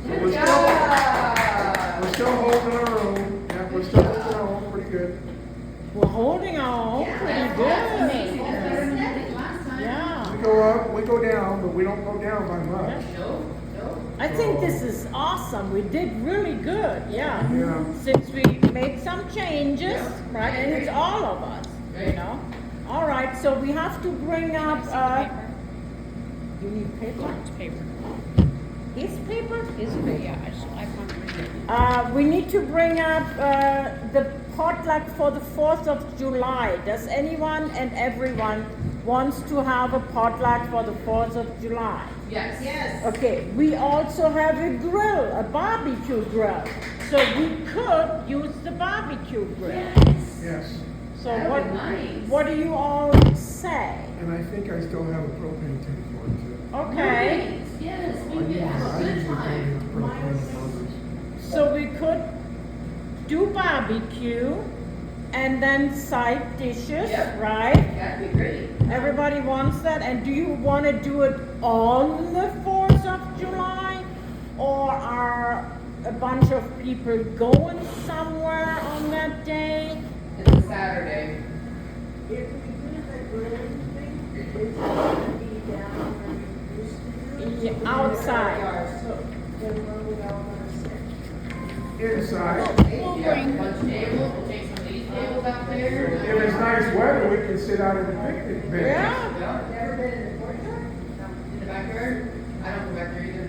Good we're job. We're still holding our own. Yeah, we're still holding our own pretty good. We're holding on pretty That's good. amazing. That's better than I did last time. Yeah. We go up, we go down, but we don't go down by much. No, no. I think this is awesome. We did really good, yeah. Yeah. Since we made some changes, right, and it's all of us, you Right. know? All right, so we have to bring up, you need paper? Paper. His paper? Is it? Yeah, I found it. We need to bring up, the potluck for the 4th of July. Does anyone and everyone wants to have a potluck for the 4th of July? Yes. Yes. Okay, we also have a grill, a barbecue grill. So we could use the barbecue grill. Yes. So That what, would be nice. what do you all say? And I think I still have a propane tank for it too. Okay, Nice. Yes, I we could have a good usually time. go to propane burgers. so we could do barbecue and then side dishes, Yep. right? That'd be great. Everybody wants that, and do you want to do it on the 4th of July? Or are a bunch of people going somewhere on that day? It's a Saturday. If we do the grilling thing, it's gonna be down where we used to do. Yeah, outside. So then where we all gonna sit? Inside. You got a bunch of tables, we'll take some of these tables out there. If it's nice weather, we can sit out in the picnic bench. Yeah. Yeah. Never been in the courtyard? In the backyard? I don't go back there either.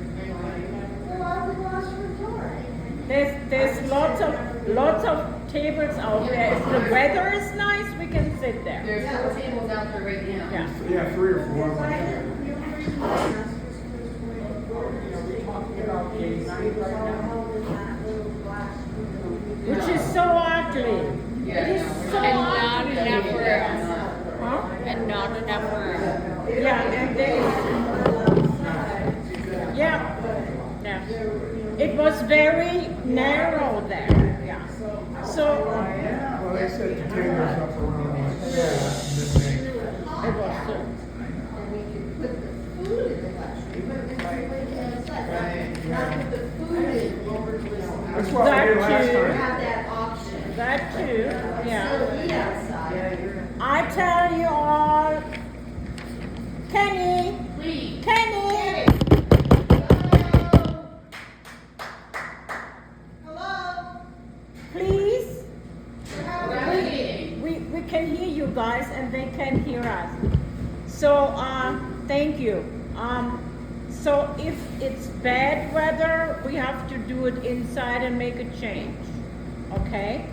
Well, I would watch the door. There's lots of tables out there. If the weather is nice, we can sit there. There's 4 tables out there right now. Yeah. Yeah, 3 or 4. Because I had, you know, we talking about game night right now. Held in that little glass room. Which is so ugly. Yeah, It is no, so And not ugly. enough room. Huh? And not enough room. Yeah, and they, yeah, yeah. It was very narrow there, yeah. So, Well, they set the tables up around like that, and then it was, that's what we did last That too. time. that option. that too, yeah. Eat outside. I tell you all, Kenny, Please. Kenny, Hello? please. We're having a meeting. We can hear you guys and they can hear us. So, thank you. So if it's bad weather, we have to do it inside and make a change, okay?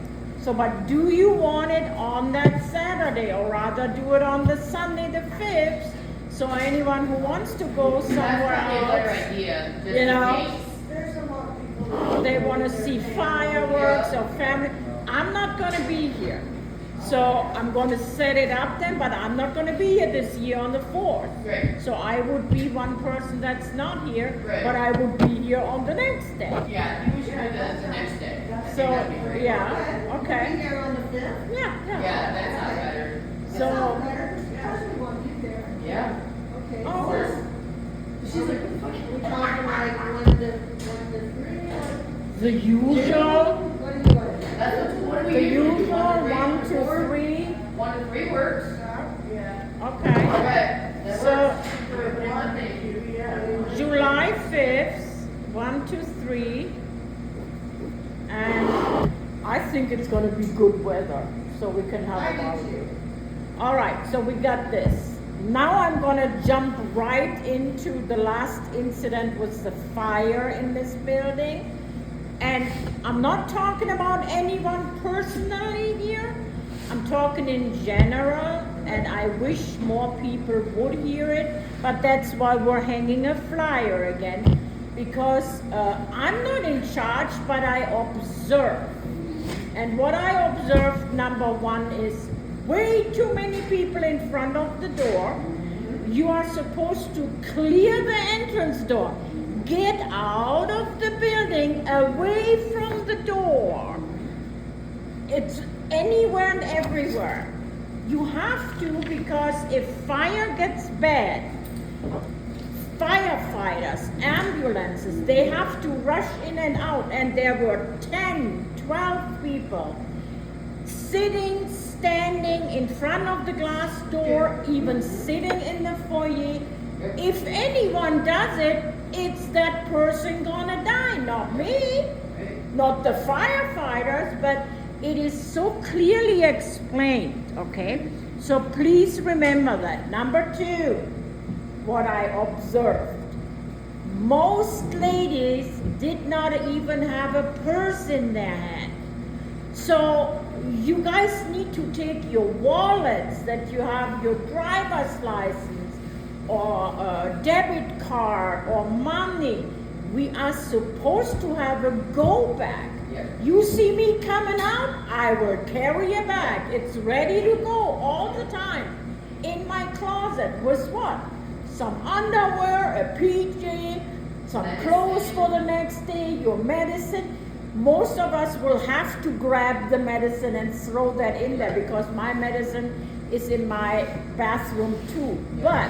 So, but do you want it on that Saturday or rather do it on the Sunday the 5th? So anyone who wants to go That's somewhere probably a better else, idea, just you in know? case. There's a lot of people. they want to see fireworks or family, I'm not gonna be here. So I'm gonna set it up then, but I'm not gonna be here this year on the 4th. Right. So I would be one person that's not here, Right. but I would be here on the next day. Yeah, I think we should do the next day. I think So, that'd be great. yeah, Be okay, there on the 5th? yeah, yeah. Yeah, that sounds better. So, Because we want you there. Yeah. Okay. oh, She's like, we're talking like 1 to The usual, What do you want? That's what we the usually do. usual, 1, 2, 3, 1 to 3 works. Yeah. okay. Okay, that So- works for one thing. July 5th, 1, 2, 3, and I think it's gonna be good weather, so we can have a barbecue. All right, so we got this. Now I'm gonna jump right into the last incident was the fire in this building. And I'm not talking about anyone personally here. I'm talking in general, and I wish more people would hear it, but that's why we're hanging a flyer again, because I'm not in charge, but I observe. And what I observed, number one, is way too many people in front of the door. You are supposed to clear the entrance door. Get out of the building, away from the door. It's anywhere and everywhere. You have to, because if fire gets bad, firefighters, ambulances, they have to rush in and out, and there were 10, 12 people sitting, standing in front of the glass door, even sitting in the foyer. If anyone does it, it's that person gonna die, not me, not the firefighters, but it is so clearly explained, okay? So please remember that. Number 2, what I observed. Most ladies did not even have a purse in their hand. So you guys need to take your wallets, that you have your driver's license or a debit card or money. We are supposed to have a go bag. You see me coming out, I will carry a bag. It's ready to go all the time. In my closet with what? Some underwear, a PJ, some clothes for the next day, your medicine. Most of us will have to grab the medicine and throw that in there, because my medicine is in my bathroom too. But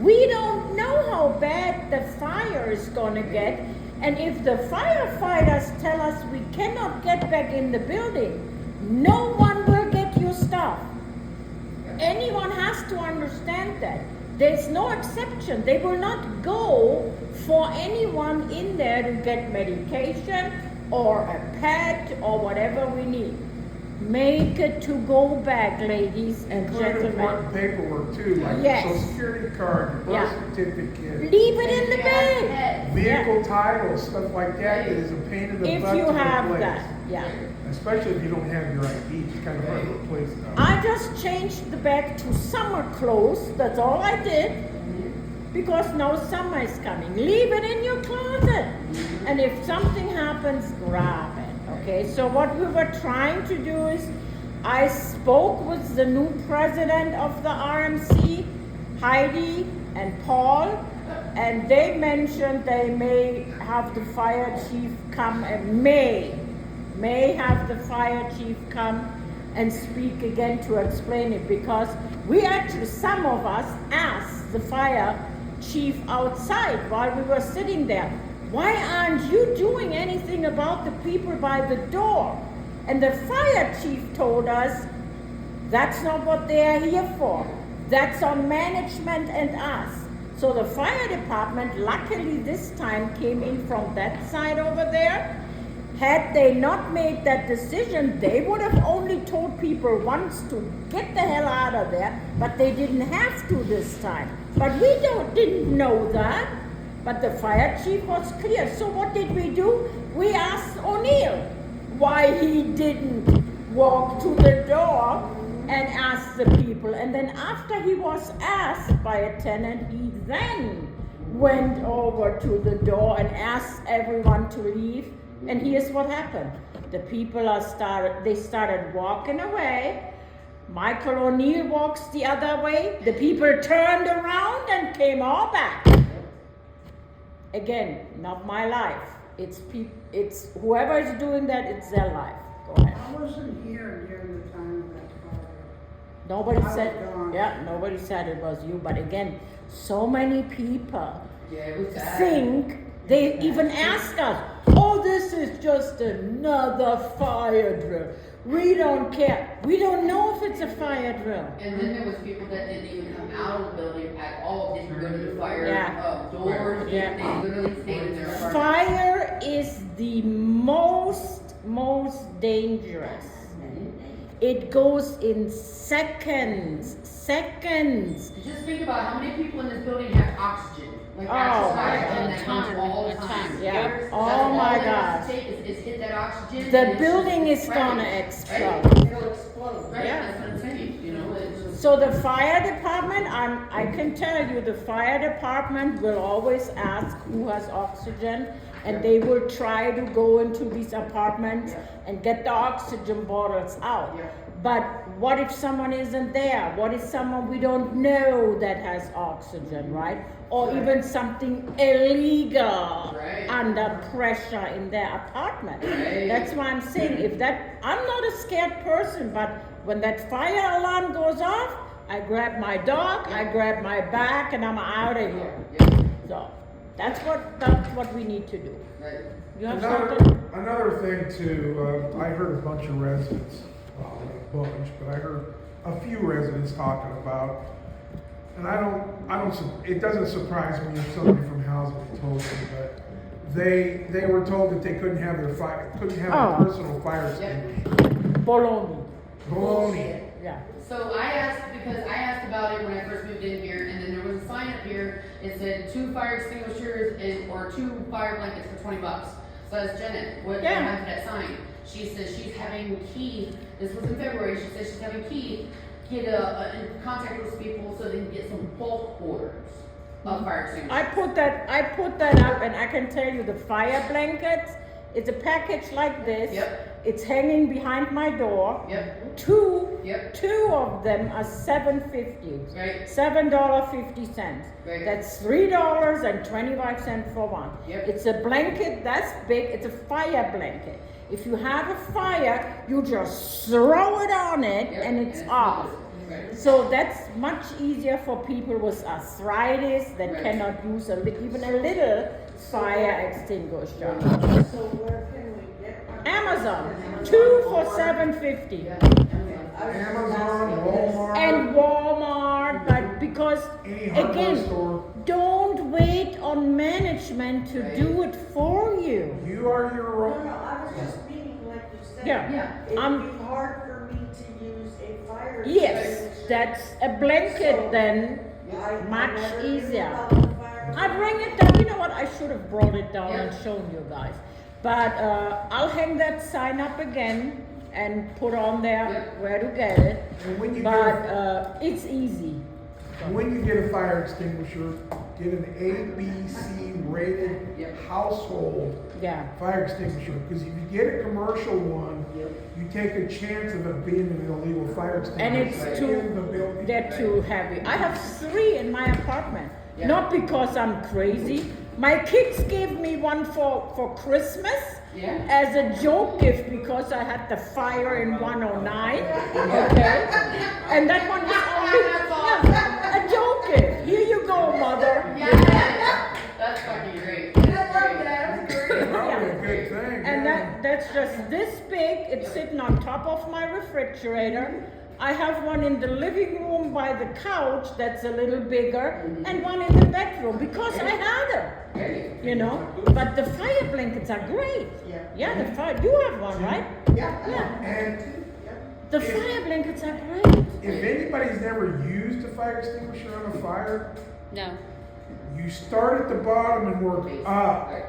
we don't know how bad the fire is gonna get. And if the firefighters tell us we cannot get back in the building, no one will get your stuff. Anyone has to understand that. There's no exception. They will not go for anyone in there to get medication or a pet or whatever we need. Make it to go back, ladies and Include gentlemen. important paperwork too, like Yes. your social security card, your Yeah. birth certificate, Leave it in the bag. vehicle titles, stuff like that, that is a pain in the If butt you to have replace. that, yeah. Especially if you don't have your ID, it's kind of hard to replace them. I just changed the bag to summer clothes, that's all I did, because now summer is coming. Leave it in your closet, and if something happens, grab it, okay? So what we were trying to do is, I spoke with the new president of the RMC, Heidi and Paul, and they mentioned they may have the fire chief come, and may have the fire chief come and speak again to explain it, because we actually, some of us asked the fire chief outside while we were sitting there, why aren't you doing anything about the people by the door? And the fire chief told us, that's not what they are here for. That's on management and us. So the fire department, luckily this time, came in from that side over there. Had they not made that decision, they would have only told people once to get the hell out of there, but they didn't have to this time. But we didn't know that, but the fire chief was clear. So what did we do? We asked O'Neill why he didn't walk to the door and ask the people. And then after he was asked by a tenant, he then went over to the door and asked everyone to leave. And here's what happened. The people started walking away. Michael O'Neill walks the other way. The people turned around and came all back. Again, not my life. It's whoever is doing that, it's their life. Go ahead. I wasn't here during the time of that fire. Nobody I said, was gone. yeah, nobody said it was you, but again, so many people Yeah, it was bad. think, they even ask us, oh, this is just another fire drill. We don't care. We don't know if it's a fire drill. And then there was people that didn't even come out of the building at all, didn't go to the fire Yeah. doors, Yeah. they literally stayed in their apartment. Fire is the most dangerous. It goes in seconds. Just think about how many people in this building have oxygen, like actual my oxygen that God. comes all the A time. ton. Yeah. That's Oh all my it has to gosh. take is hit that oxygen. The and it's building just is gonna right. explode. Right? It'll explode. Right, Yeah. that's what I'm saying, you know, it's just. So the fire department, I can tell you, the fire department will always ask who has oxygen, and they will try to go into these apartments and get the oxygen bottles out. Yeah. But what if someone isn't there? What if someone we don't know that has oxygen, right? Or even something illegal Right. under pressure in their apartment. Right. That's why I'm saying, if that, I'm not a scared person, but when that fire alarm goes off, I grab my dog, I grab my bag, and I'm out of here. Yeah, So that's what we need to do. right. You have something? Another thing too, I heard a bunch of residents, well, not a bunch, but I heard a few residents talking about, and it doesn't surprise me if somebody from housing told me, but they were told that they couldn't have their Oh. personal fire extinguisher. Bologna. Baloney. Yeah. So I asked about it when I first moved in here, and then there was a sign up here, it said 2 fire extinguishers or 2 fire blankets for $20. So I asked Janet, what Yeah. happened to that sign? She says she's having Keith, this was in February, she says she's having Keith get in contact with people so they can get some bulk orders of fire extinguishers. I put that up, and I can tell you the fire blankets, it's a package like this. Yep. It's hanging behind my door. Yep, Two yep, of them are $7.50. right, $7.50. Right. That's $3.25 for one. Yep. It's a blanket that's big. It's a fire blanket. If you have a fire, you just throw it on it yep. and it's off. Right. So that's much easier for people with arthritis that Right. cannot use even a little fire extinguisher. So where can we get one? Amazon, 2 for $7.50. Yeah. Amazon, Walmart, And Walmart, but because any hardware again, store. don't wait on management to Right. do it for you. You are your No, own. no, I was just meaning, like you said. Yeah. Yeah. It'd be hard for me to use a fire. Yes, extinguisher. that's a blanket So- then. I much never knew easier. about the fire I bring it down. You know what? I should have brought it down and Yeah. shown you guys. But I'll hang that sign up again and put on there Yeah. where to get it. And when you But get it's easy. when you get a fire extinguisher, get an ABC rated Yep. household Yeah. fire extinguisher, because if you get a commercial one, you take a chance of it being an illegal fire extinguisher. And it's in the building. they're too heavy. I have 3 in my apartment. Yeah. Not because I'm crazy. My kids gave me one for Christmas Yeah. as a joke gift because I had the fire in 109. Okay? And that one was only a joke gift. Here you go, mother. Yeah, that's fucking great. That's great. Probably a good thing. And yeah. that's just this big. It's sitting on top of my refrigerator. I have one in the living room by the couch that's a little bigger, and one in the bedroom because I had them. Great. You know, but the fire blankets are great. Yeah. Yeah, the fire. You have one, right? Yeah. Yeah. And The fire blankets are great. if anybody's never used a fire extinguisher on a fire, No. you start at the bottom and work up. Right.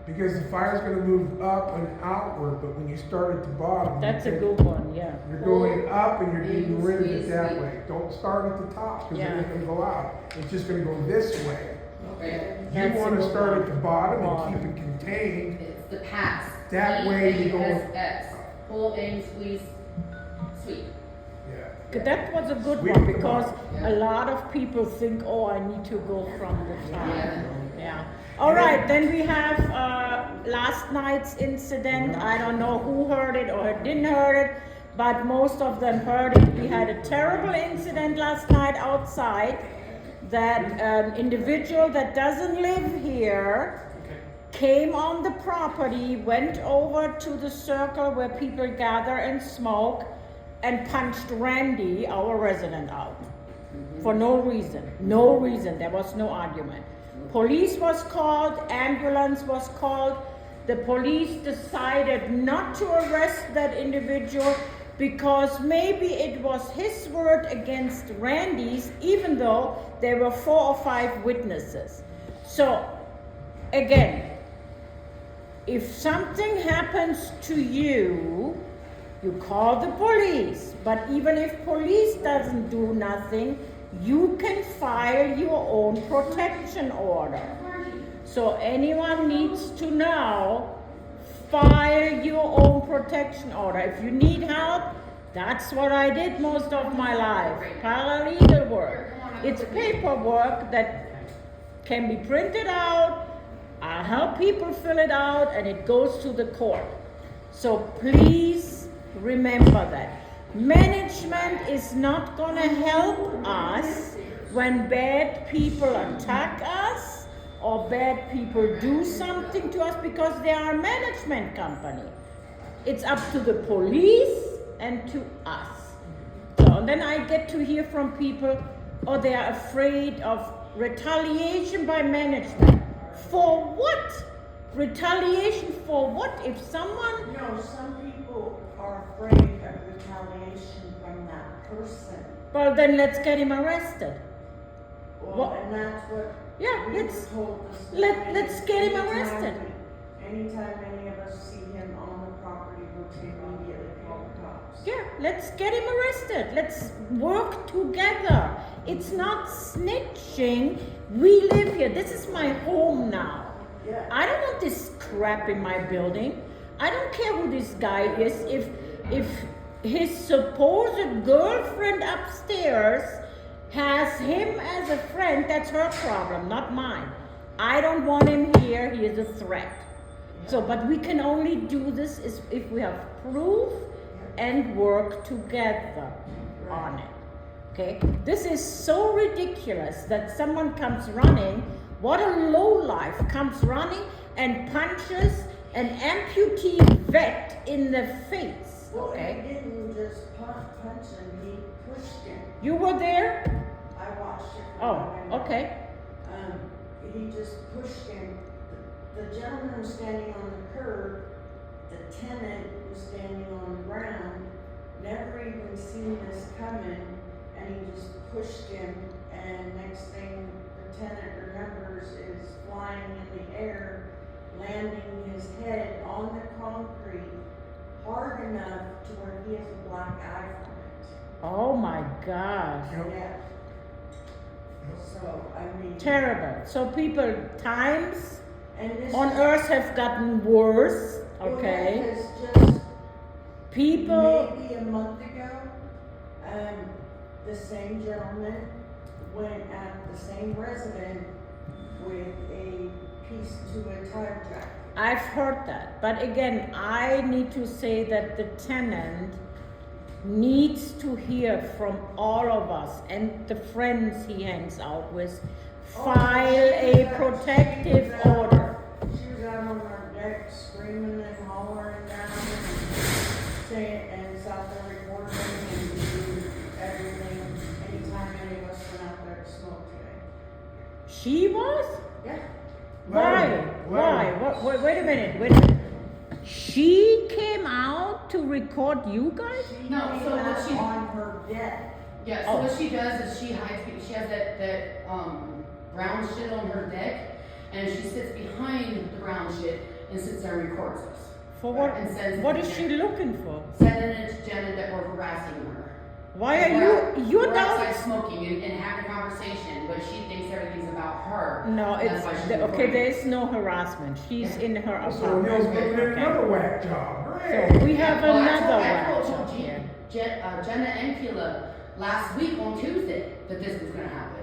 Because the fire's gonna move up and outward, but when you start at the bottom. That's a you good one. Yeah. You're going up and you're getting rid of it Squeeze, that squeeze. way. Don't start at the top, because Yeah. it ain't gonna go out. It's just gonna go this way. Right. You That's a wanna good start one. at the bottom and Bottom. keep it contained. It's the pass. That way you go- PASS. Pull, aim, squeeze, sweep. Yeah. That was a good Sweep one the because bottom. a lot of people think, oh, I need to go from the top. Yeah. Yeah. All right, then we have last night's incident. I don't know who heard it or didn't heard it, but most of them heard it. We had a terrible incident last night outside that an individual that doesn't live here came on the property, went over to the circle where people gather and smoke, and punched Randy, our resident, out. For no reason. No reason. There was no argument. Police was called, ambulance was called. The police decided not to arrest that individual because maybe it was his word against Randy's, even though there were 4 or 5 witnesses. So, again, if something happens to you, you call the police. But even if police doesn't do nothing, you can file your own protection order. So anyone needs to know, file your own protection order. If you need help, that's what I did most of my life. Paralegal work. It's paperwork that can be printed out. I help people fill it out and it goes to the court. So please remember that. Management is not gonna help us when bad people attack us or bad people do something to us because they are a management company. It's up to the police and to us. So, and then I get to hear from people, oh, they are afraid of retaliation by management. For what? Retaliation for what? If someone... No, some people are afraid of retaliation from that person. Well, then let's get him arrested. Well, What? and that's what Yeah, we were let's told this let's get him Anytime arrested. Anytime any of us see him on the property, we'll take immediately call the cops. Yeah, let's get him arrested. Let's work together. It's not snitching. We live here. This is my home now. Yeah. I don't want this crap in my building. I don't care who this guy is. If his supposed girlfriend upstairs has him as a friend, that's her problem, not mine. I don't want him here. He is a threat. So, but we can only do this if we have proof and work together on it. Okay? This is so ridiculous that someone comes running, what a lowlife comes running and punches an amputee vet in the face. Well, he Okay? didn't just punch him, he pushed him. You were there? I watched it from Oh, my window. okay. He just pushed him. The gentleman was standing on the curb, the tenant was standing on the ground, never even seen this coming, and he just pushed him, and next thing the tenant remembers is flying in the air, landing his head on the concrete hard enough to where he has a black eye from it. Oh my gosh. Yeah. So, I mean. Terrible. So people, times And this on is- earth have gotten worse. Okay? Well, that is just People, maybe a month ago, the same gentleman went at the same resident with a piece to a tire jack. I've heard that. But again, I need to say that the tenant needs to hear from all of us and the friends he hangs out with. File a protective order. She was out on our deck screaming and hollering down and saying, and South there recording and doing everything, anytime any of us went out there to smoke today. She was? Yeah. Why? Why? Wait a minute. She came out to record you guys? No, so what she- On her deck. Yeah, so Oh. what she does is she hides, she has that brown shit on her deck, and she sits behind the brown shit and sits there and records us. For what? And sends it What to is she Jen. looking for? Sending it to Jenna that we're harassing her. Why are you're We're outside down? smoking and having a conversation, but she thinks everything's about her. No, That's why she's okay, recording. there is no harassment. She's in her So Neil's apartment. looking at Okay. another whack job. So Great. we have Well, another I one told here. Jenna and Keela last week on Tuesday that this was gonna happen.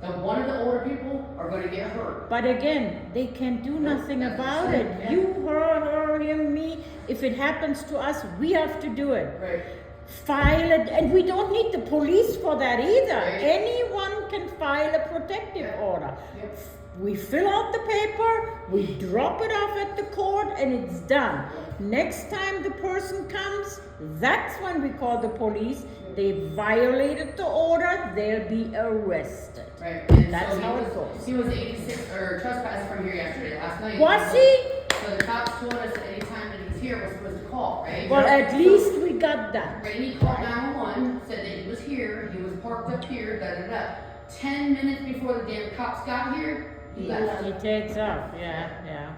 That one of the older people are gonna get hurt. But again, they can do nothing that's about the it. same, yeah. You, her, him, me. If it happens to us, we have to do it. Right. File it, and we don't need the police for that either. Right. Anyone can file a protective Yeah. order. Yep. We fill out the paper, we drop it off at the court, and it's done. Next time the person comes, that's when we call the police. They violated the order, they'll be arrested. Right, and That's so how it goes. he was 86, or trespassed from here yesterday, last night. Was he? So the cops told us that anytime that he's here, we're supposed to call, right? Well, at least we got that. Rainey called 911, said that he was here, he was parked up here, da-da-da. 10 minutes before the damn cops got here, he left. He takes off, yeah.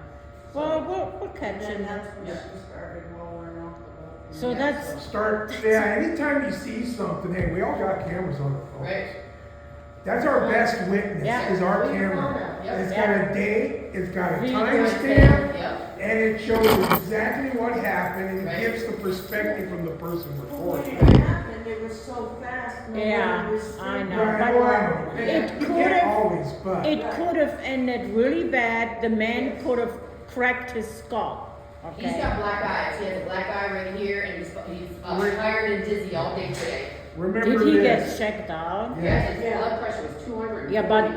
Well, we'll catch And him. that's when she started rolling off the. So that's, Anytime you see something, hey, we all got cameras on our phones. Right. That's our best witness, Yeah. is our camera. Yep. It's got a date, it's got a Video timestamp, Yep. and it shows exactly what happened, and it Right. gives the perspective from the person Well, when recording. it happened, it was so fast, Yeah, nobody was. I know. Right, well, I know. It You could can't have- always, but. it could have ended really bad. The man could have cracked his skull. He's Okay. got black eyes, he has a black eye right here, and he's tired and dizzy all day today. Remember Did he get this. checked out? Yeah, his blood pressure was 200. Yeah, but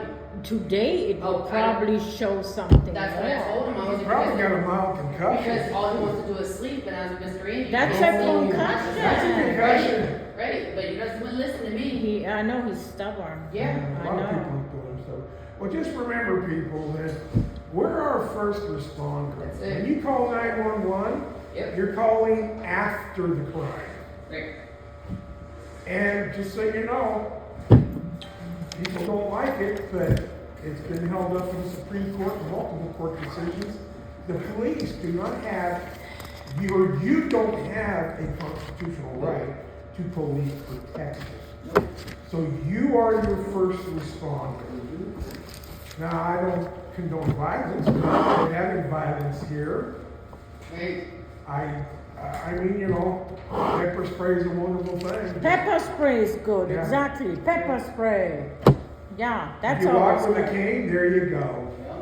today it Oh, will probably show something That's what I more. told him, I was He probably got a because mild concussion. all he wants to do is sleep, and I was Mr. Andy. That's He a won't sleep. concussion. That's a concussion. Right, but he doesn't listen to me. I know he's stubborn. Yeah. A lot of I know. people are doing so. Well, just remember, people, that we're our first responder. That's it. When you call 911, Yep. you're calling after the crime. Right. And just so you know, people don't like it, but it's been held up in the Supreme Court and multiple court decisions. The police do not have, you don't have a constitutional right to police protection. So you are your first responder. Now, I don't condone violence, but we're having violence here. Right. I mean, you know, pepper spray is a wonderful thing. Pepper spray is good, Yeah. exactly. Pepper spray. Yeah, If that's you always walk with a good. cane, there you go. Yeah.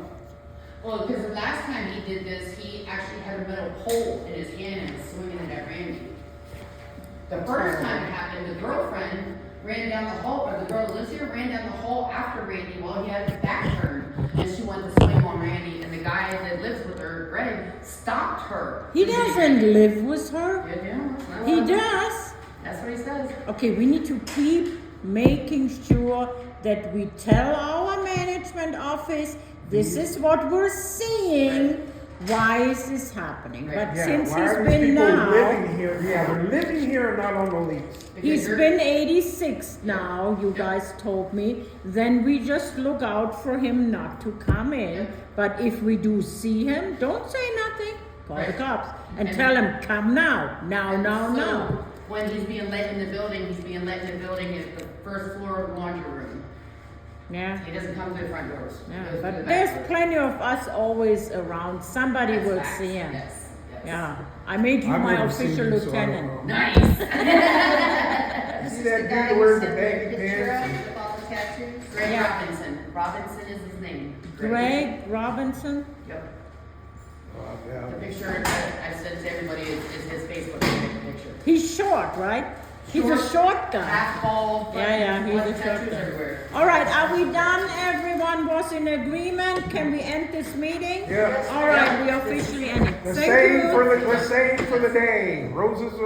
Well, because the last time he did this, he actually had a metal pole in his hand and was swinging it at Randy. The first time it happened, the girlfriend ran down the hall, or the girl that lives here ran down the hall after Randy while he had his back turned, and she went to swing on Randy, and the guy that lives with her, Greg, stopped her. He doesn't live with her. Yeah, that's not He allowed. does. That's what he says. Okay, we need to keep making sure that we tell our management office, this is what we're seeing, why is this happening? Right. But Yeah, since why he's are these been people now, living here? Yeah, they're living here and not on the lease. Because he's you're- been 86 now, you guys told me, then we just look out for him not to come in. Yeah. But if we do see him, don't say nothing, call the Right. cops and And- tell him, come now, now, And now, so, now. When he's being let in the building, he's being let in the building at the first floor of the laundry room. Yeah. He doesn't come through the front doors. He Yeah, goes through the but back there's doors. plenty of us always around. Somebody That's will facts. see him. Yes, yes. Yeah, I made you I've my never seen official him, so I don't lieutenant. know. Nice. You see that dude wearing the baggy pants? With all the tattoos? Greg Yeah. Robinson. Robinson is his name. Greg Robinson. Yep. Yeah. The picture that I sent to everybody is his Facebook picture. He's short, right? He's a short guy. Half bald. Yeah, he's a tattoos short guy. everywhere. All right, are we done? Everyone was in agreement? Can we end this meeting? Yeah. All right, we officially end it. The Thank same you. for the day. Roses are